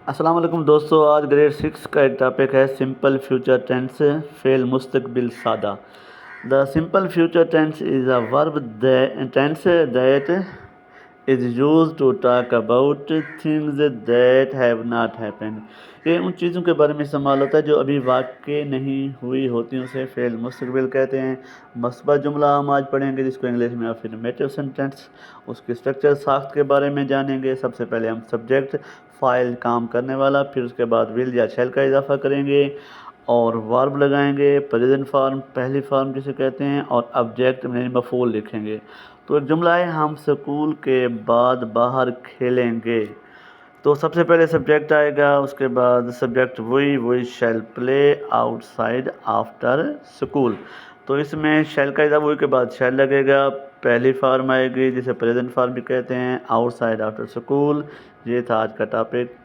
السلام علیکم دوستو، آج گریڈ 6 کا ایک ٹاپک ہے سمپل فیوچر ٹینس، فعل مستقبل سادہ۔ The simple future tense is a verb tense that is used to talk about things that have not happened۔ یہ ان چیزوں کے بارے میں استعمال ہوتا ہے جو ابھی واقع نہیں ہوئی ہوتی ہیں، اسے فعل مستقبل کہتے ہیں۔ مثبت جملہ ہم آج پڑھیں گے جس کو انگلش میں افرمیٹیو سینٹینس، اس کی اسٹرکچر ساخت کے بارے میں جانیں گے۔ سب سے پہلے ہم سبجیکٹ، فاعل کام کرنے والا، پھر اس کے بعد ول یا شیل کا اضافہ کریں گے اور ورب لگائیں گے، پریزنٹ فارم پہلی فارم جسے کہتے ہیں، اور آبجیکٹ میں مفعول لکھیں گے۔ تو ایک جملہ ہے ہم سکول کے بعد باہر کھیلیں گے۔ تو سب سے پہلے سبجیکٹ آئے گا، اس کے بعد subject we shall play outside after school. تو اس میں شیل کا اضافہ وی کے بعد شیل لگے گا، پہلی فارم آئے گی جسے پریزنٹ فارم بھی کہتے ہیں، آؤٹ سائڈ آفٹر اسکول۔ یہ تھا آج کا ٹاپک۔